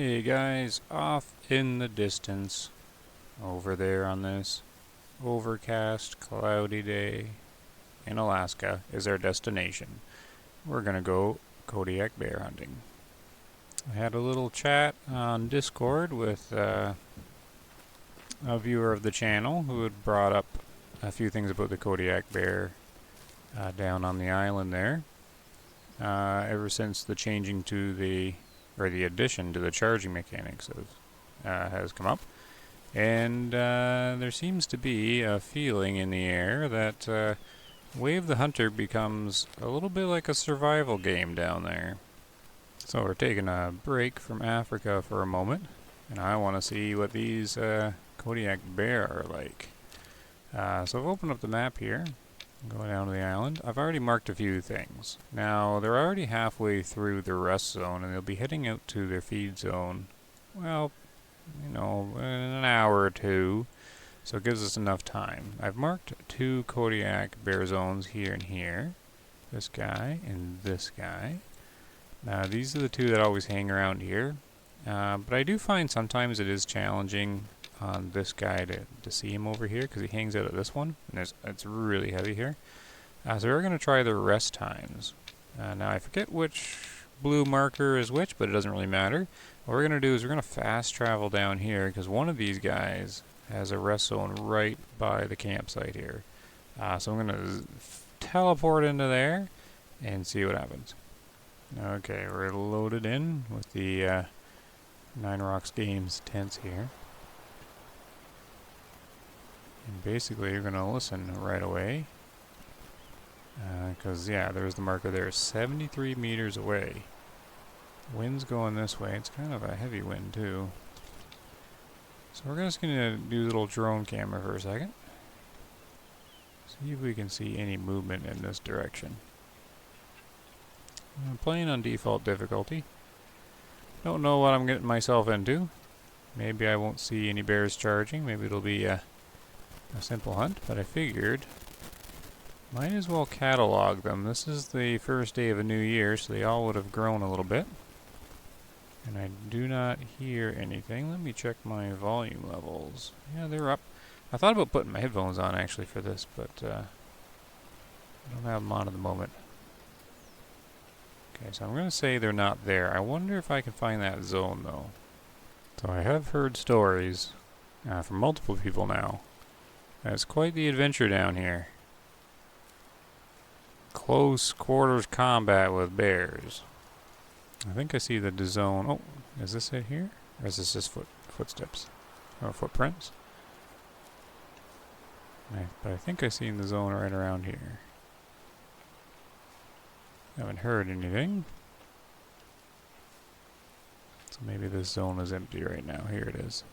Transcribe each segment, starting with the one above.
Hey guys, off in the distance, over there on this overcast, cloudy day in Alaska is our destination. We're gonna go kodiak bear hunting. I had a little chat on Discord with a viewer of the channel who had brought up a few things about the kodiak bear down on the island there. Ever since the changing to the addition to the charging mechanics has come up. And there seems to be a feeling in the air that Way of the Hunter becomes a little bit like a survival game down there. So we're taking a break from Africa for a moment, and I want to see what these kodiak bear are like. So I've opened up the map here. Going down to the island. I've already marked a few things. Now, they're already halfway through their rest zone, and they'll be heading out to their feed zone, well, in an hour or two, so it gives us enough time. I've marked 2 kodiak bear zones here and here. This guy and this guy. Now, these are the 2 that always hang around here, but I do find sometimes it is challenging on this guy to see him over here because he hangs out at this one, and it's really heavy here. So we're going to try the rest times. Now I forget which blue marker is which, but it doesn't really matter. What we're going to do is we're going to fast travel down here because one of these guys has a rest zone right by the campsite here. So I'm going to teleport into there and see what happens. Okay, we're loaded in with the Nine Rocks Games tents here. And basically, you're going to listen right away. Because, there's the marker there, 73 meters away. Wind's going this way. It's kind of a heavy wind, too. So we're just going to do a little drone camera for a second. See if we can see any movement in this direction. I'm playing on default difficulty. Don't know what I'm getting myself into. Maybe I won't see any bears charging. Maybe it'll be a simple hunt, but I figured might as well catalog them. This is the first day of a new year, so they all would have grown a little bit. And I do not hear anything. Let me check my volume levels. Yeah, they're up. I thought about putting my headphones on actually for this, but I don't have them on at the moment. Okay, so I'm going to say they're not there. I wonder if I can find that zone though. So I have heard stories from multiple people now. It's quite the adventure down here. Close quarters combat with bears. I think I see the zone. Oh, is this it here? Or is this just footsteps? Or footprints? But I think I seen the zone right around here. Haven't heard anything. So maybe this zone is empty right now. Here it is.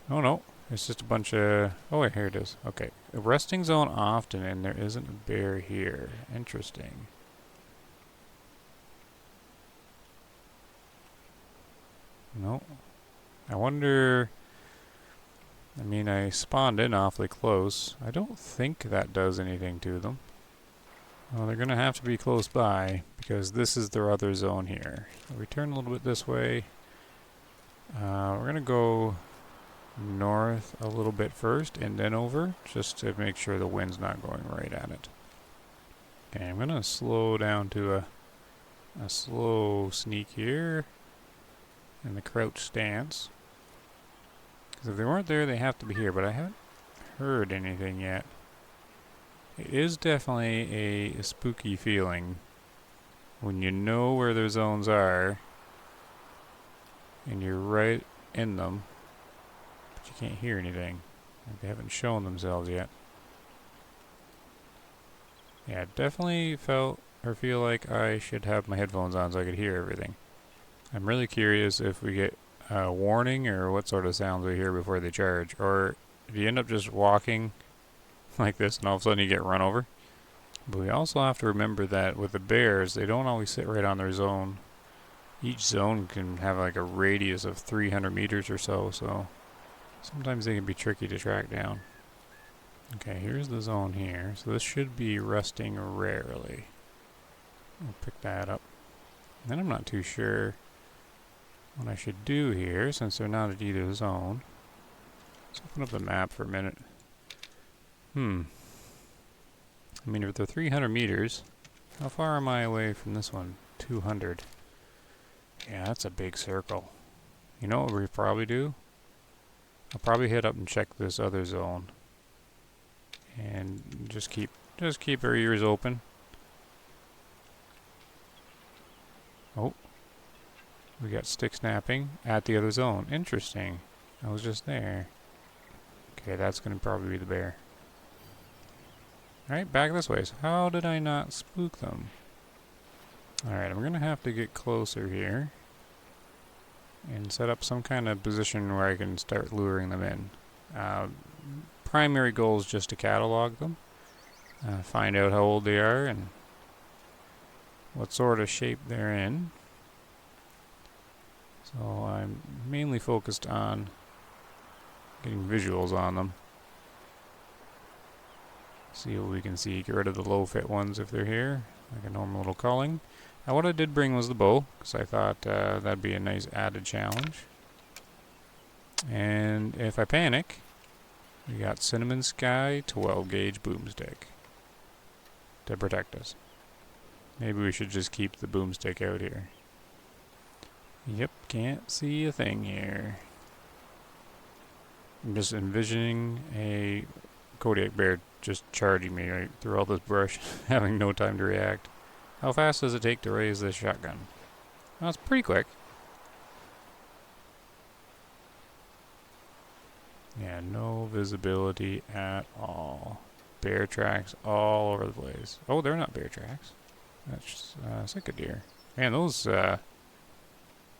Oh no, it's just a bunch of... Oh wait, here it is. Okay, a resting zone often, and there isn't a bear here. Interesting. No. I wonder... I mean, I spawned in awfully close. I don't think that does anything to them. Well, they're going to have to be close by, because this is their other zone here. If we turn a little bit this way, we're going to go north a little bit first and then over, just to make sure the wind's not going right at it. Okay, I'm going to slow down to a slow sneak here in the crouch stance. Because if they weren't there, they have to be here, but I haven't heard anything yet. It is definitely a spooky feeling when you know where their zones are and you're right in them. You can't hear anything. They haven't shown themselves yet. Yeah, definitely feel like I should have my headphones on so I could hear everything. I'm really curious if we get a warning or what sort of sounds we hear before they charge. Or if you end up just walking like this and all of a sudden you get run over. But we also have to remember that with the bears, they don't always sit right on their zone. Each zone can have like a radius of 300 meters or so, so sometimes they can be tricky to track down. Okay, here's the zone here. So this should be resting rarely. I'll pick that up. Then I'm not too sure what I should do here, since they're not at either zone. Let's open up the map for a minute. I mean, if they're 300 meters, how far am I away from this one? 200. Yeah, that's a big circle. You know what we probably do? I'll probably head up and check this other zone. And just keep our ears open. Oh. We got stick snapping at the other zone. Interesting. I was just there. Okay, that's going to probably be the bear. Alright, back this way. So how did I not spook them? Alright, I'm going to have to get closer here. And set up some kind of position where I can start luring them in. Primary goal is just to catalog them. Find out how old they are and what sort of shape they're in. So I'm mainly focused on getting visuals on them. See what we can see. Get rid of the low fit ones if they're here, like a normal little culling. Now what I did bring was the bow, because I thought that'd be a nice added challenge. And if I panic, we got Cinnamon Sky 12 gauge boomstick to protect us. Maybe we should just keep the boomstick out here. Yep, can't see a thing here. I'm just envisioning a kodiak bear just charging me right through all this brush, having no time to react. How fast does it take to raise this shotgun? Well, it's pretty quick. Yeah, no visibility at all. Bear tracks all over the place. Oh, they're not bear tracks. That's sick of deer. Man, those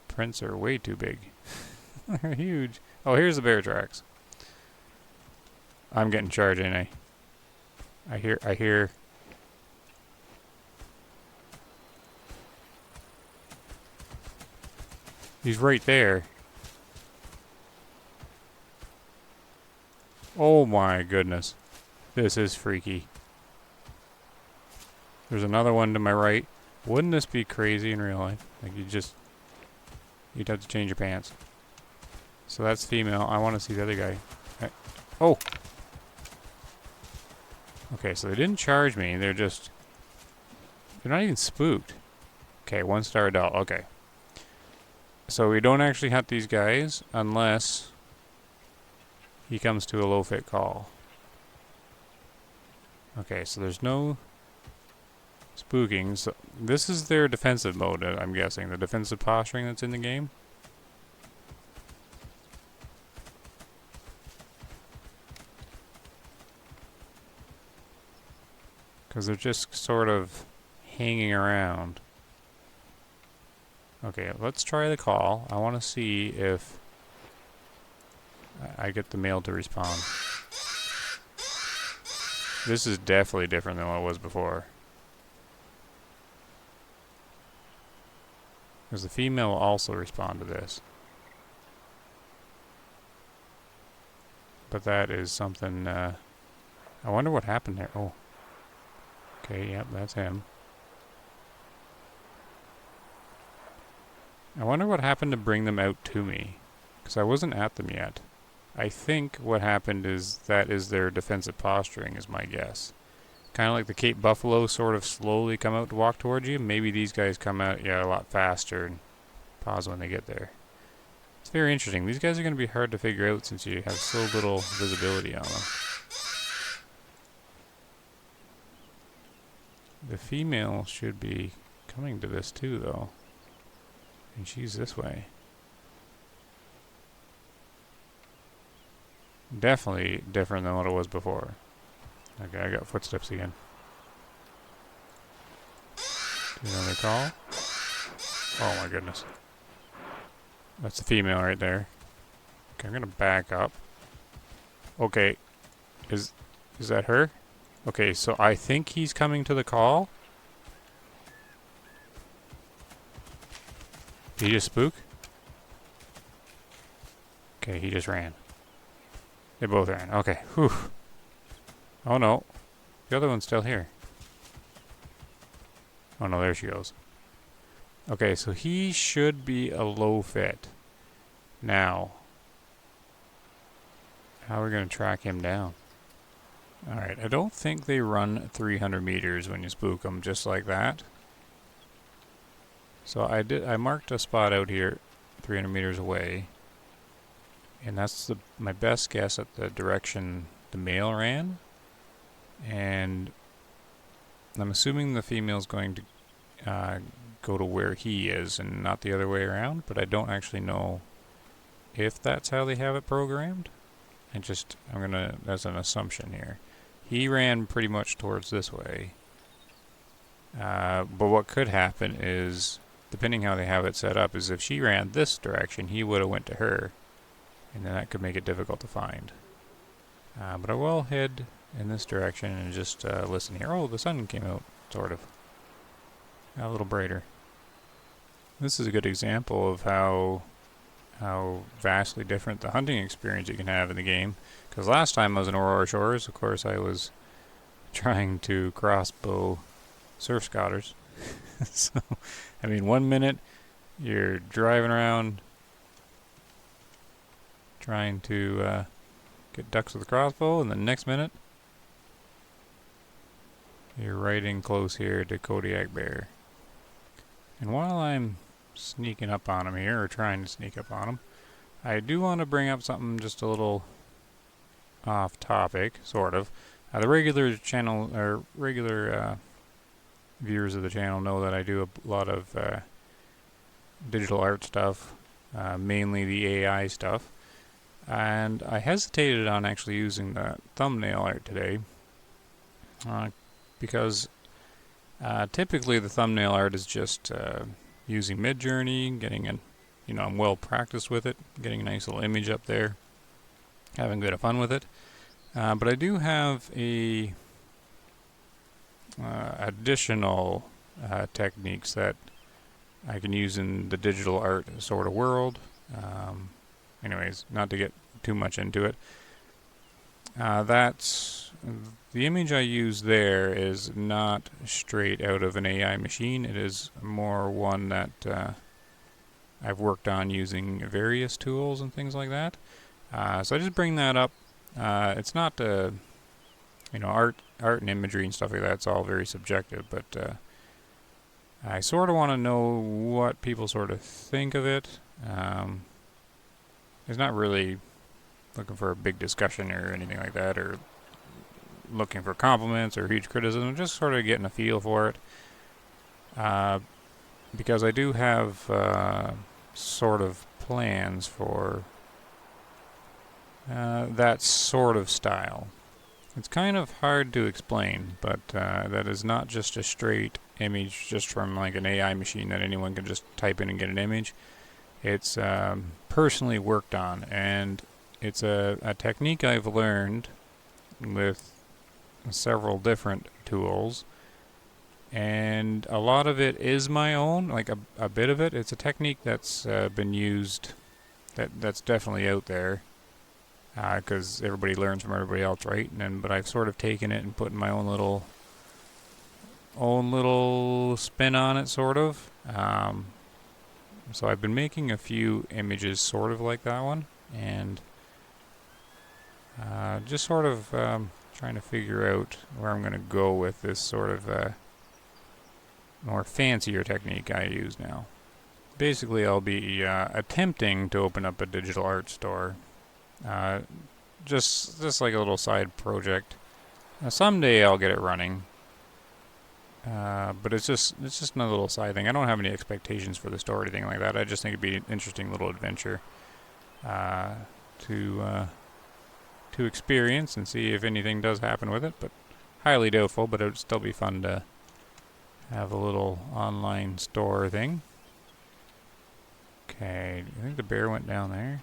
prints are way too big. They're huge. Oh, here's the bear tracks. I'm getting charged, ain't I? I hear. He's right there. Oh my goodness. This is freaky. There's another one to my right. Wouldn't this be crazy in real life? Like you'd have to change your pants. So that's female. I want to see the other guy. Oh! Okay, so they didn't charge me. They're not even spooked. Okay, 1-star adult. Okay. So we don't actually hunt these guys unless he comes to a low fit call. Okay, so there's no spooking. So this is their defensive mode, I'm guessing. The defensive posturing that's in the game. Because they're just sort of hanging around. Okay, let's try the call. I want to see if I get the male to respond. This is definitely different than what it was before. Because the female will also respond to this. But that is something, I wonder what happened there. Oh. Okay, yep, that's him. I wonder what happened to bring them out to me. Because I wasn't at them yet. I think what happened is that is their defensive posturing, is my guess. Kind of like the Cape Buffalo sort of slowly come out to walk towards you. Maybe these guys come out, yeah, a lot faster and pause when they get there. It's very interesting. These guys are going to be hard to figure out since you have so little visibility on them. The female should be coming to this too, though. And she's this way. Definitely different than what it was before. Okay, I got footsteps again. Do another call. Oh my goodness. That's the female right there. Okay, I'm gonna back up. Okay. Is that her? Okay, so I think he's coming to the call. Did he just spook? Okay, he just ran. They both ran. Okay. Whew. Oh no. The other one's still here. Oh no, there she goes. Okay, so he should be a low fit. Now, how are we going to track him down? Alright, I don't think they run 300 meters when you spook them just like that. So I marked a spot out here 300 meters away. And that's my best guess at the direction the male ran. And I'm assuming the female's going to go to where he is and not the other way around, but I don't actually know if that's how they have it programmed. That's an assumption here. He ran pretty much towards this way. But what could happen is, depending how they have it set up, is if she ran this direction, he would have went to her. And then that could make it difficult to find. But I will head in this direction and just listen here. Oh, the sun came out, sort of. A little brighter. This is a good example of how vastly different the hunting experience you can have in the game. Because last time I was in Aurora Shores, of course, I was trying to crossbow surf scotters. So, I mean, 1 minute you're driving around trying to get ducks with a crossbow, and the next minute you're right in close here to kodiak bear. And while I'm sneaking up on him here, or trying to sneak up on him, I do want to bring up something just a little off topic, sort of. The regular channel, or regular viewers of the channel know that I do a lot of digital art stuff, mainly the AI stuff. And I hesitated on actually using the thumbnail art today because typically the thumbnail art is just using Midjourney, getting I'm well practiced with it, getting a nice little image up there, having a bit of fun with it. But I do have a additional techniques that I can use in the digital art sort of world. Anyways, not to get too much into it. That's the image I use there is not straight out of an AI machine. It is more one that I've worked on using various tools and things like that. So I just bring that up. It's not art and imagery and stuff like that. It's all very subjective, but I sort of want to know what people sort of think of it. It's not really looking for a big discussion or anything like that, or looking for compliments or huge criticism, just sort of getting a feel for it. Because I do have sort of plans for that sort of style. It's kind of hard to explain, but that is not just a straight image just from like an AI machine that anyone can just type in and get an image. It's personally worked on, and it's a technique I've learned with several different tools, and a lot of it is my own, like a bit of it. It's a technique that's been used, that's definitely out there, because everybody learns from everybody else, right? But I've sort of taken it and put my own little spin on it, sort of. So I've been making a few images sort of like that one, and just sort of trying to figure out where I'm going to go with this sort of more fancier technique I use now. Basically, I'll be attempting to open up a digital art store, just like a little side project. Someday I'll get it running. But it's just another little side thing. I don't have any expectations for the store or anything like that. I just think it'd be an interesting little adventure to experience and see if anything does happen with it. But highly doubtful. But it would still be fun to have a little online store thing. Okay, do you think the bear went down there?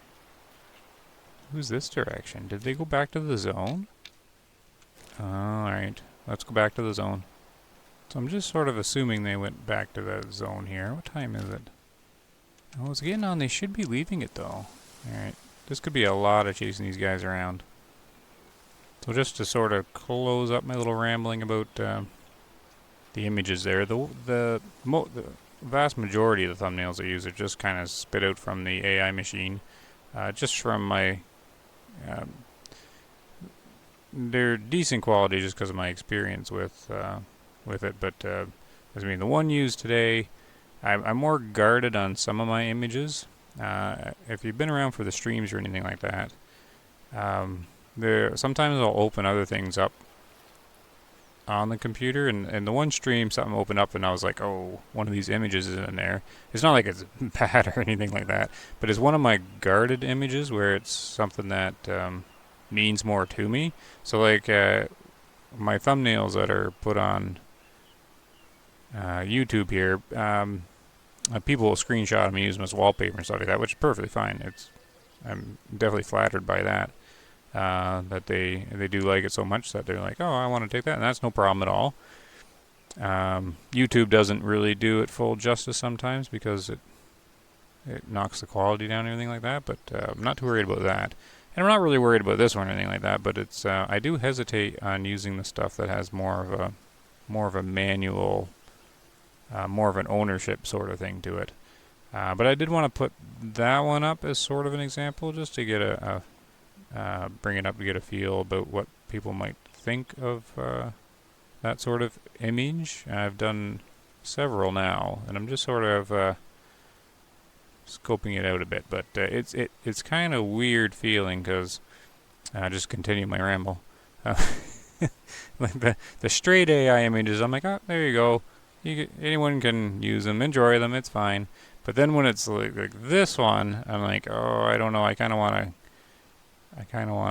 Who's this direction? Did they go back to the zone? Alright, let's go back to the zone. So I'm just sort of assuming they went back to the zone here. What time is it? Oh, it's getting on. They should be leaving it, though. Alright. This could be a lot of chasing these guys around. So just to sort of close up my little rambling about the images there, vast majority of the thumbnails I use are just kind of spit out from the AI machine, just from my. Um, they're decent quality just because of my experience with it. But I mean, the one used today, I'm more guarded on some of my images. If you've been around for the streams or anything like that, there sometimes I'll open other things up on the computer, and the one stream something opened up and I was like, oh, one of these images is in there. It's not like it's bad or anything like that, but it's one of my guarded images where it's something that means more to me. So like my thumbnails that are put on YouTube here, people will screenshot them and use them as wallpaper and stuff like that, which is perfectly fine. I'm definitely flattered by that. That they do like it so much that they're like, oh, I want to take that, and that's no problem at all. YouTube doesn't really do it full justice sometimes because it knocks the quality down and everything like that, but I'm not too worried about that. And I'm not really worried about this one or anything like that, but it's I do hesitate on using the stuff that has more of a manual, more of an ownership sort of thing to it. But I did want to put that one up as sort of an example, just to get bring it up to get a feel about what people might think of that sort of image. I've done several now, and I'm just sort of scoping it out a bit. But it's kind of weird feeling because just continue my ramble. Like the straight AI images, I'm like, oh, there you go. Anyone can use them, enjoy them, it's fine. But then when it's like this one, I'm like, oh, I don't know. I kind of want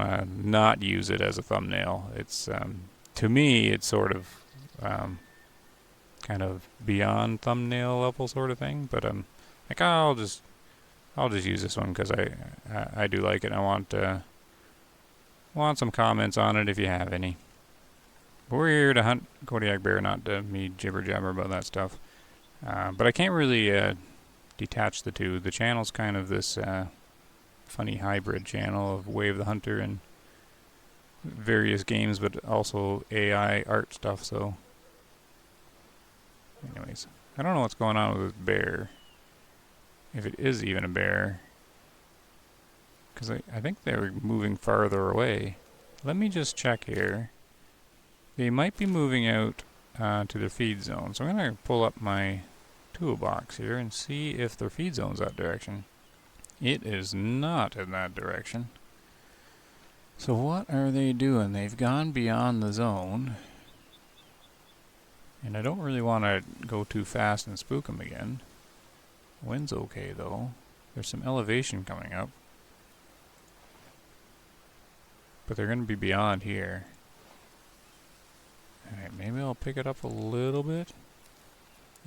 to not use it as a thumbnail. It's to me, it's sort of kind of beyond thumbnail level sort of thing. But like, oh, I'll just use this one because I do like it. I want some comments on it if you have any. But we're here to hunt kodiak bear, not to me jibber jabber about that stuff. But I can't really detach the two. The channel's kind of this funny hybrid channel of Wave the Hunter and various games, but also AI art stuff. So, anyways, I don't know what's going on with this bear. If it is even a bear, because I think they're moving farther away. Let me just check here. They might be moving out to their feed zone. So I'm going to pull up my toolbox here and see if their feed zone's that direction. It is not in that direction. So what are they doing? They've gone beyond the zone. And I don't really want to go too fast and spook them again. Wind's okay though. There's some elevation coming up. But they're going to be beyond here. Alright, maybe I'll pick it up a little bit.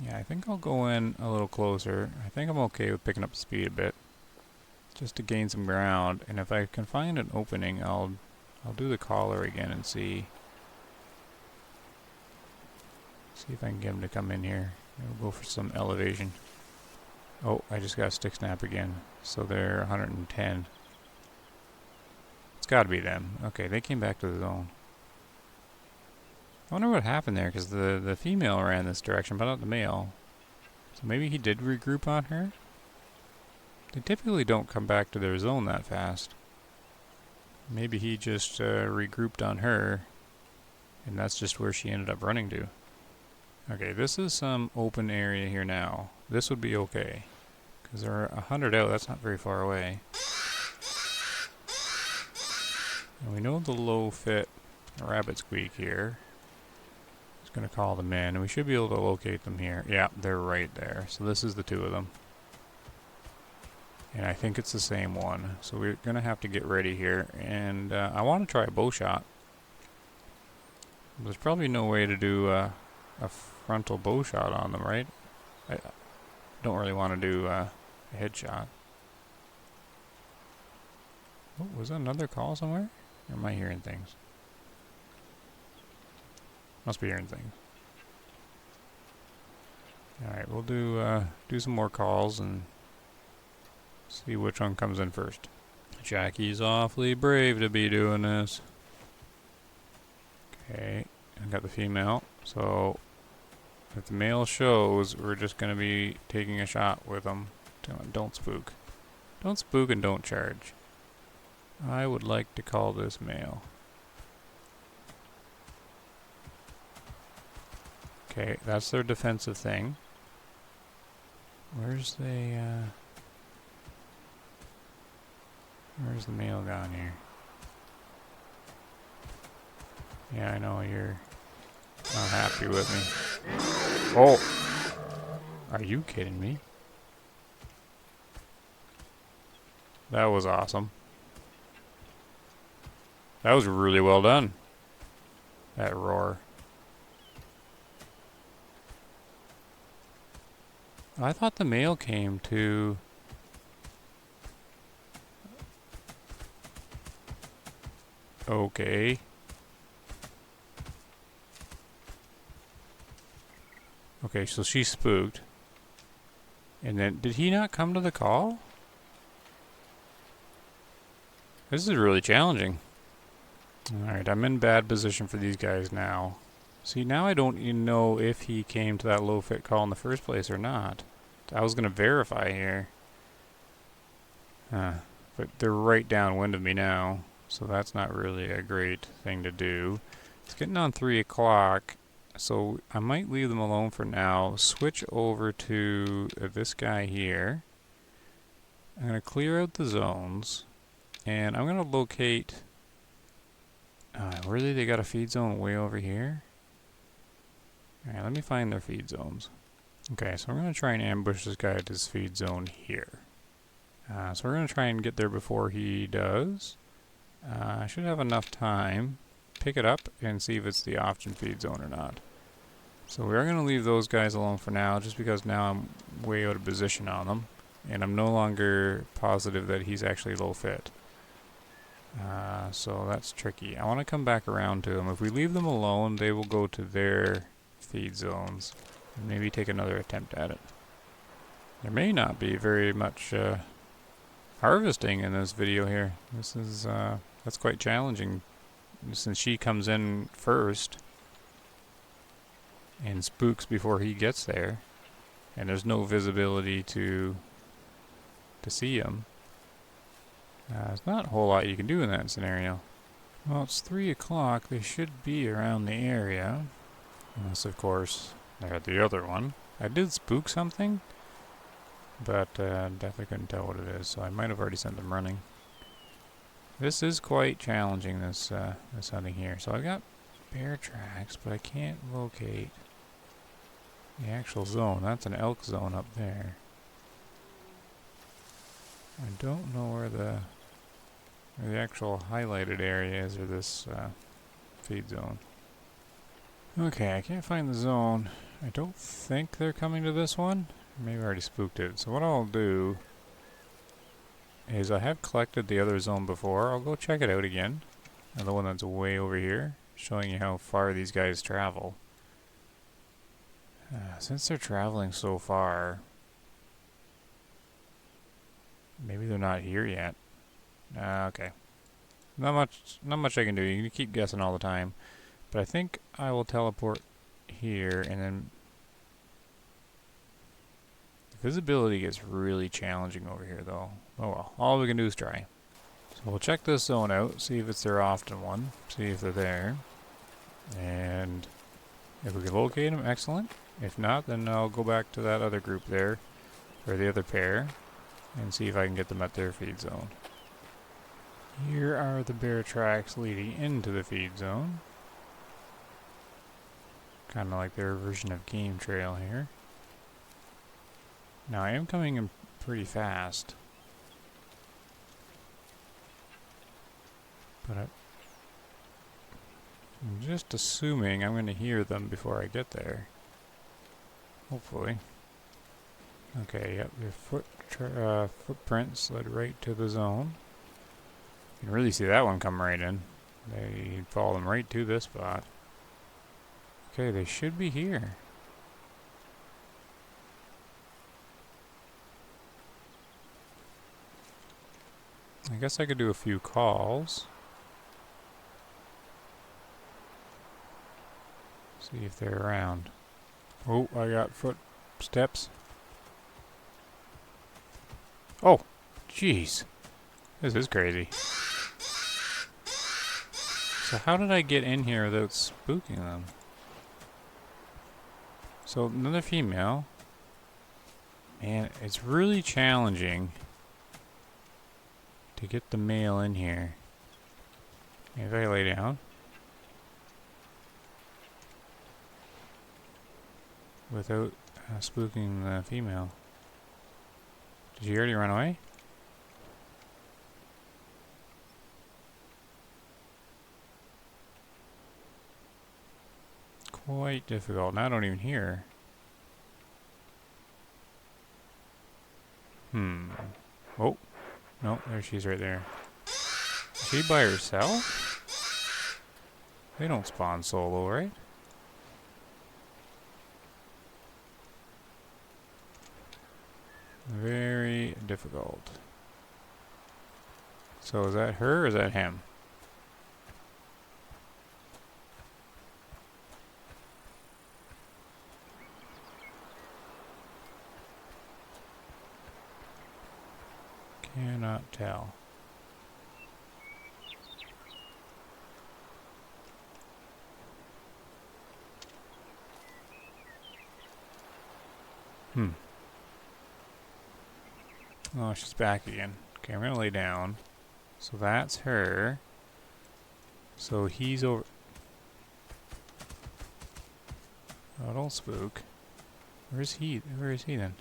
Yeah, I think I'll go in a little closer. I think I'm okay with picking up the speed a bit, just to gain some ground. And if I can find an opening, I'll do the collar again and see if I can get him to come in here. We'll go for some elevation. Oh, I just got a stick snap again. So they're 110. It's got to be them. Okay, they came back to the zone. I wonder what happened there, because the female ran this direction, but not the male. So maybe he did regroup on her? They typically don't come back to their zone that fast. Maybe he just regrouped on her, and that's just where she ended up running to. Okay, this is some open area here now. This would be okay, because they're 100 out, that's not very far away. And we know the low fit rabbit squeak here. Going to call them in, and we should be able to locate them here. Yeah, they're right there. So this is the two of them. And I think it's the same one. So we're going to have to get ready here. And I want to try a bow shot. There's probably no way to do a frontal bow shot on them, right? I don't really want to do a headshot. Oh, was that another call somewhere? Or am I hearing things? Must be hearing things. Alright, we'll do some more calls and see which one comes in first. Jackie's awfully brave to be doing this. Okay, I got the female. So If the male shows, we're just going to be taking a shot with him. Don't spook. Don't spook and don't charge. I would like to call this male. Okay, that's their defensive thing. Where's the male gone here? Yeah, I know you're not happy with me. Oh! Are you kidding me? That was awesome. That was really well done. That roar. I thought the male came to... Okay. Okay, so she spooked. And then, did he not come to the call? This is really challenging. Alright, I'm in bad position for these guys now. See, now I don't even know if he came to that low fit call in the first place or not. I was going to verify here. But they're right downwind of me now, so that's not really a great thing to do. It's getting on 3 o'clock, so I might leave them alone for now. Switch over to this guy here. I'm going to clear out the zones, and I'm going to locate... really? They got a feed zone way over here? Alright, let me find their feed zones. Okay, so we're going to try and ambush this guy at his feed zone here. So we're going to try and get there before he does. I should have enough time. Pick it up and see if it's the option feed zone or not. So we are going to leave those guys alone for now, just because now I'm way out of position on them. And I'm no longer positive that he's actually low fit. So that's tricky. I want to come back around to them. If we leave them alone, they will go to their feed zones and maybe take another attempt at it. There may not be very much harvesting in this video here. This is that's quite challenging since she comes in first and spooks before he gets there, and there's no visibility to see him. There's not a whole lot you can do in that scenario. Well, it's 3 o'clock. They should be around the area. Unless, of course, they're the other one. I did spook something, but definitely couldn't tell what it is, so I might have already sent them running. This is quite challenging, this hunting here. So I've got bear tracks, but I can't locate the actual zone. That's an elk zone up there. I don't know where the actual highlighted area is, or this feed zone. Okay, I can't find the zone. I don't think they're coming to this one. Maybe I already spooked it. So what I'll do is I have collected the other zone before. I'll go check it out again. The one that's way over here, showing you how far these guys travel. Since they're traveling so far, maybe they're not here yet. Okay. Not much I can do. You can keep guessing all the time. But I think I will teleport here, and then the visibility gets really challenging over here though. Oh well, all we can do is try. So we'll check this zone out, see if it's their often one, see if they're there. And if we can locate them, excellent. If not, then I'll go back to that other group there, or the other pair, and see if I can get them at their feed zone. Here are the bear tracks leading into the feed zone. Kind of like their version of game trail here. Now I am coming in pretty fast, but I'm just assuming I'm going to hear them before I get there. Hopefully. Okay, yep, their footprints led right to the zone. You can really see that one come right in. They follow them right to this spot. Okay, they should be here. I guess I could do a few calls. See if they're around. Oh, I got footsteps. Oh, jeez. This is crazy. So how did I get in here without spooking them? So another female. Man, it's really challenging to get the male in here. If I lay down. Without spooking the female. Did she already run away? Quite difficult. Now I don't even hear her. Oh. No, there she's right there. Is she by herself? They don't spawn solo, right? Very difficult. So is that her or is that him? Cannot tell. Oh, she's back again. Okay, I'm gonna lay down. So that's her. So he's over. Oh, don't spook. Where is he? Where is he then?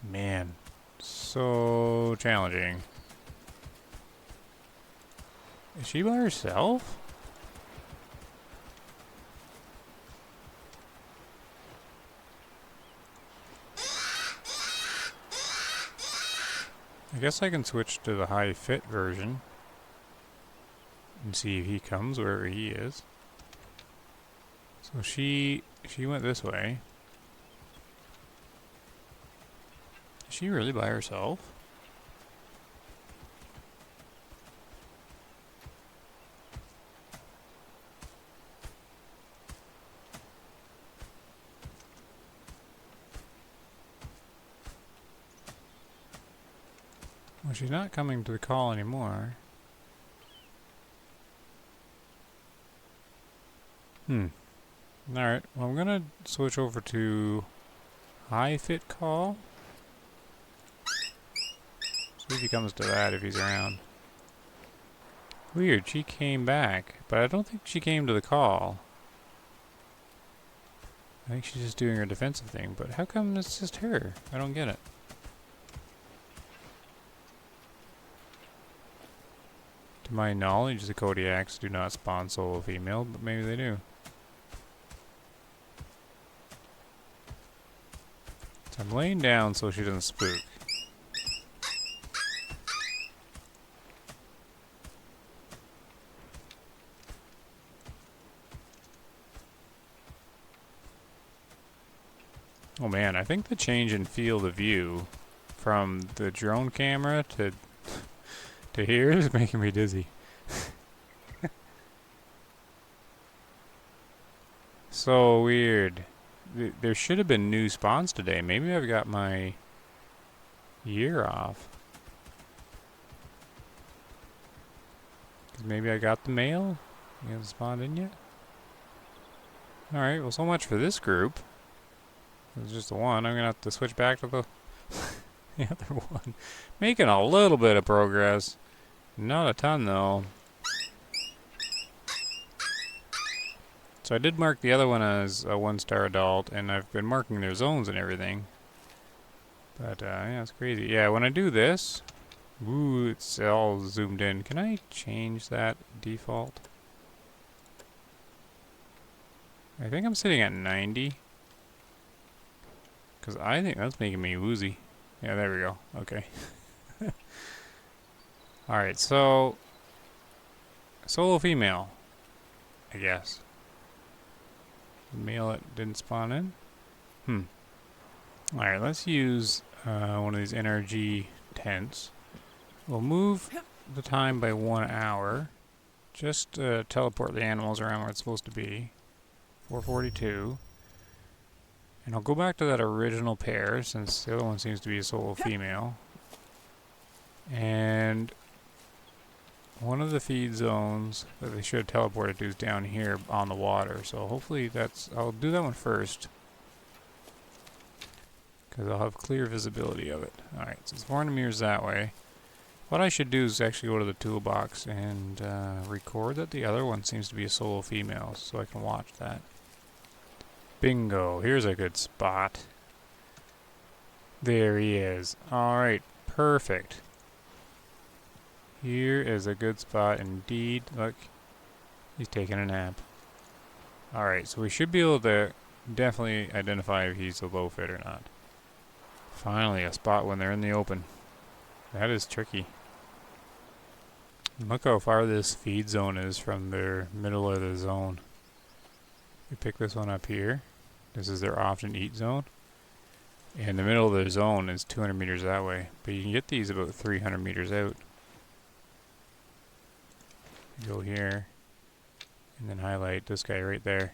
Man, so challenging. Is she by herself? I guess I can switch to the high fit version and see if he comes wherever he is. So she went this way. Is she really by herself? Well, she's not coming to the call anymore. Alright, well I'm gonna switch over to high fit call. See if he comes to that if he's around. Weird, she came back, but I don't think she came to the call. I think she's just doing her defensive thing, but how come it's just her? I don't get it. To my knowledge, the kodiaks do not spawn solo female, but maybe they do. So I'm laying down so she doesn't spook. Oh man, I think the change in field of view from the drone camera to here is making me dizzy. So weird. There should have been new spawns today. Maybe I've got my year off. 'Cause maybe I got the mail? You haven't spawned in yet? Alright, well so much for this group. It was just the one. I'm gonna have to switch back to the the other one. Making a little bit of progress. Not a ton though. So I did mark the other one as a 1-star adult, and I've been marking their zones and everything. But yeah, it's crazy. Yeah, when I do this, ooh, it's all zoomed in. Can I change that default? I think I'm sitting at 90. Because I think that's making me woozy. Yeah, there we go. Okay. Alright, so solo female, I guess. Male that didn't spawn in? Alright, let's use one of these NRG tents. We'll move the time by 1 hour. Just teleport the animals around where it's supposed to be. 442. And I'll go back to that original pair, since the other one seems to be a solo female. And one of the feed zones that they should have teleported to is down here on the water. So hopefully I'll do that one first, because I'll have clear visibility of it. Alright, so it's 400 meters that way. What I should do is actually go to the toolbox and record that the other one seems to be a solo female, so I can watch that. Bingo, here's a good spot. There he is. Alright, perfect. Here is a good spot indeed. Look, he's taking a nap. Alright, so we should be able to definitely identify if he's a low fit or not. Finally, a spot when they're in the open. That is tricky. Look how far this feed zone is from their middle of the zone. We pick this one up here. This is their often eat zone. And the middle of the zone is 200 meters that way. But you can get these about 300 meters out. Go here. And then highlight this guy right there.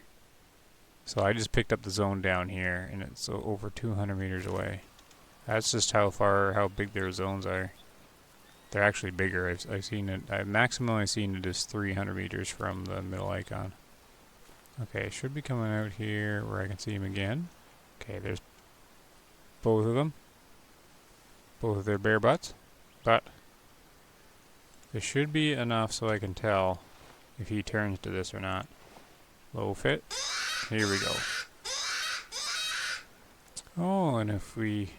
So I just picked up the zone down here. And it's over 200 meters away. That's just how big their zones are. They're actually bigger. I've seen it. Maximum I've seen it is 300 meters from the middle icon. Okay, should be coming out here where I can see him again. Okay, there's both of them. Both of their bare butts. But there should be enough so I can tell if he turns to this or not. Low fit. Here we go. Oh, and if we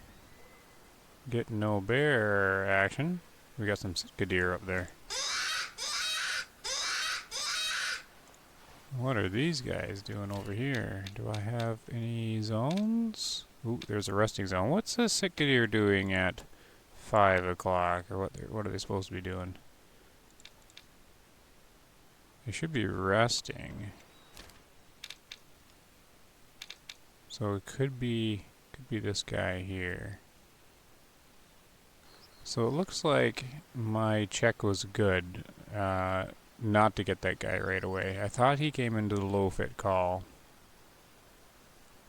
get no bear action, we got some deer up there. What are these guys doing over here? Do I have any zones? Ooh, there's a resting zone. What's a deer doing at 5 o'clock? Or what are they supposed to be doing? They should be resting. So it could be this guy here. So it looks like my check was good, not to get that guy right away. I thought he came into the low fit call,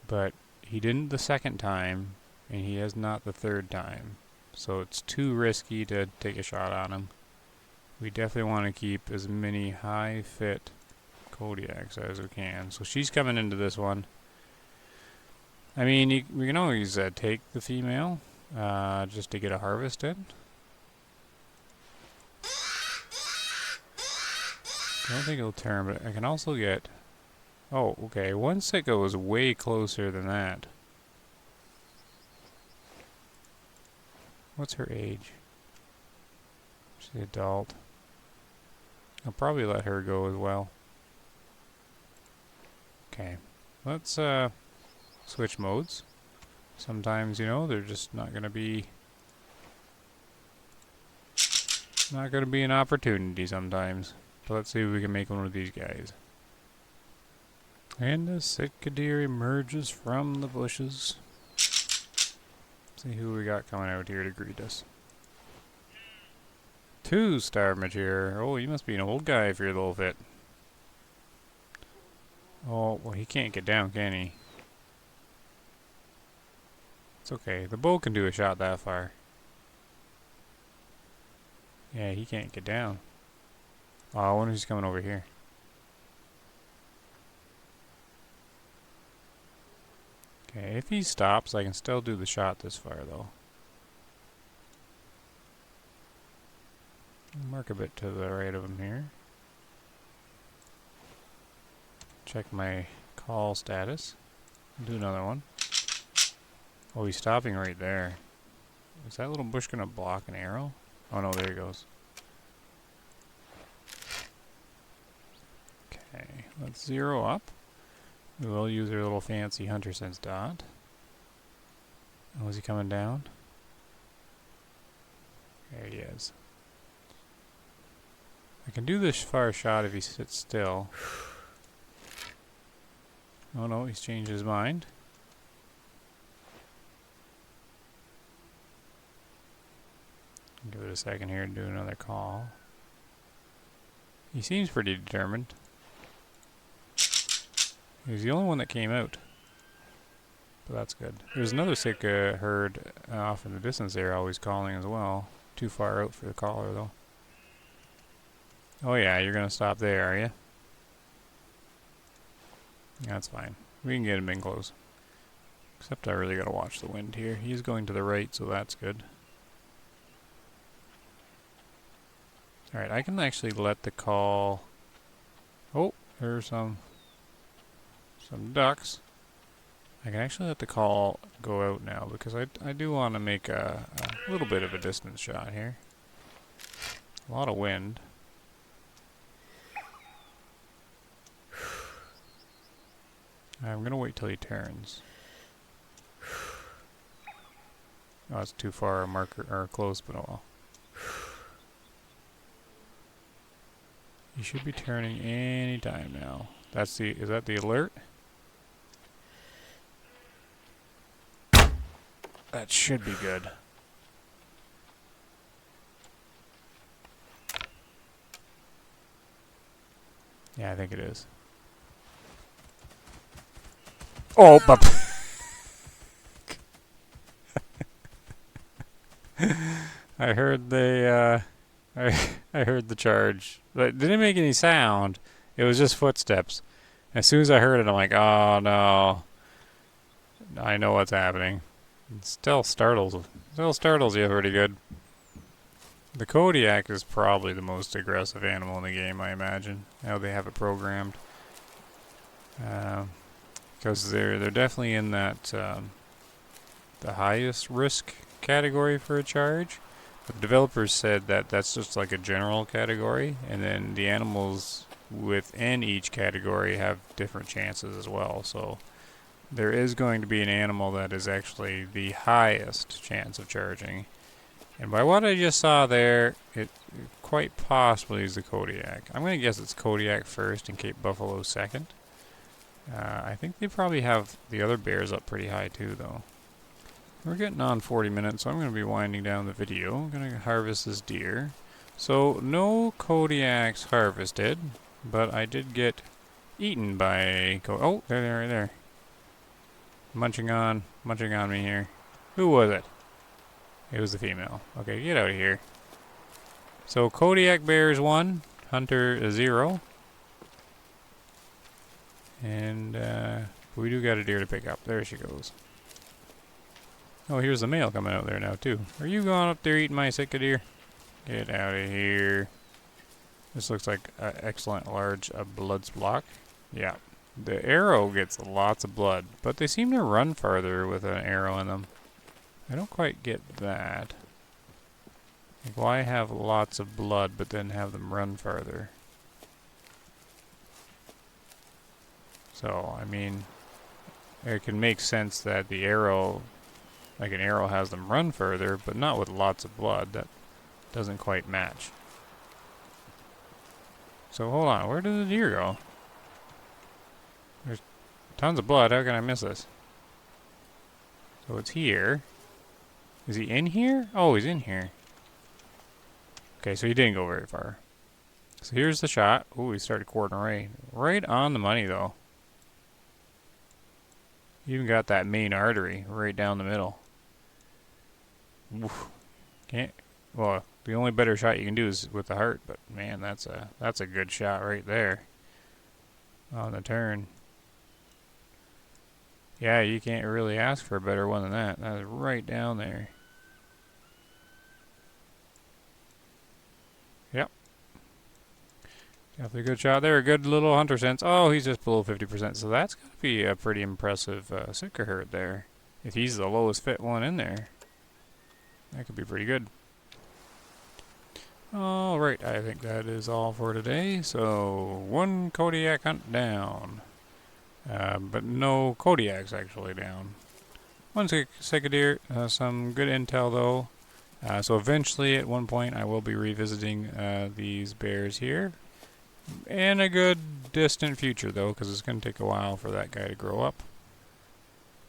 but he didn't the second time, and he has not the third time. So it's too risky to take a shot on him. We definitely want to keep as many high fit kodiaks as we can. So she's coming into this one. I mean, we can always take the female. Just to get a harvest in. I don't think it'll turn, but I can also get... Oh, okay, one sit goes way closer than that. What's her age? She's an adult. I'll probably let her go as well. Okay, let's switch modes. Sometimes, you know, they're just not going to be an opportunity sometimes. But let's see if we can make one with these guys. And the cicadere emerges from the bushes. See who we got coming out here to greet us. 2-star mature. Oh, you must be an old guy if you're a little fit. Oh, well, he can't get down, can he? It's okay. The bow can do a shot that far. Yeah, he can't get down. Oh, I wonder if he's coming over here. Okay, if he stops, I can still do the shot this far, though. Mark a bit to the right of him here. Check my call status. Do another one. Oh, he's stopping right there. Is that little bush gonna block an arrow? Oh no, there he goes. Okay, let's zero up. We will use our little fancy hunter sense dot. Oh, is he coming down? There he is. I can do this far shot if he sits still. Oh no, he's changed his mind. Give it a second here to do another call. He seems pretty determined. He's the only one that came out. But that's good. There's another sick herd off in the distance there always calling as well. Too far out for the caller though. Oh yeah, you're gonna stop there, are you? That's fine. We can get him in close. Except I really gotta watch the wind here. He's going to the right, so that's good. Alright, I can actually let the call... Oh, there's some ducks. I can actually let the call go out now because I do want to make a little bit of a distance shot here. A lot of wind. I'm going to wait till he turns. Oh, it's too far a marker or close, but oh well. He should be turning any time now. That's the, is that the alert? That should be good. Yeah, I think it is. Oh, but I heard the I heard the charge. But it didn't make any sound. It was just footsteps. As soon as I heard it, I'm like, oh no. I know what's happening. It still startles you pretty good. The kodiak is probably the most aggressive animal in the game, I imagine. How they have it programmed. Because they're definitely in that the highest risk category for a charge. But the developers said that that's just like a general category, and then the animals within each category have different chances as well. So there is going to be an animal that is actually the highest chance of charging. And by what I just saw there, it quite possibly is the kodiak. I'm going to guess it's kodiak first and Cape Buffalo second. I think they probably have the other bears up pretty high too, though. We're getting on 40 minutes, so I'm going to be winding down the video. I'm going to harvest this deer. So, no kodiaks harvested, but I did get eaten by oh, there, right there. Munching on me here. Who was it? It was the female. Okay, get out of here. So, kodiak bears 1, hunter 0. And we do got a deer to pick up. There she goes. Oh, here's the male coming out there now, too. Are you going up there eating my sick deer? Get out of here. This looks like an excellent large blood block. Yeah. The arrow gets lots of blood, but they seem to run farther with an arrow in them. I don't quite get that. Like, why have lots of blood, but then have them run farther? So, I mean, it can make sense that the arrow... Like an arrow has them run further, but not with lots of blood. That doesn't quite match. So hold on, where did the deer go? There's tons of blood, how can I miss this? So it's here. Is he in here? Oh, he's in here. Okay, so he didn't go very far. So here's the shot. Ooh, he started quartering away. Right on the money, though. You even got that main artery right down the middle. Oof. Can't. Well, the only better shot you can do is with the heart, but man, that's a good shot right there. On the turn. Yeah, you can't really ask for a better one than that. That is right down there. Yep. Definitely a good shot there. A good little hunter sense. Oh, he's just below 50%. So that's got to be a pretty impressive sicker herd there. If he's the lowest fit one in there. That could be pretty good. Alright, I think that is all for today. So, 1 kodiak hunt down. But no kodiaks actually down. 1 sick deer, some good intel though. So eventually at one point I will be revisiting these bears here. In a good distant future though, because it's going to take a while for that guy to grow up.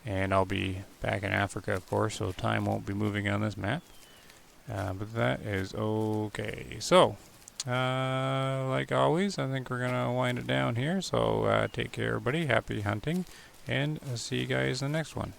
And I'll be back in Africa, of course, so time won't be moving on this map. But that is okay. So, Like always, I think we're gonna wind it down here. So take care, everybody. Happy hunting, and see you guys in the next one.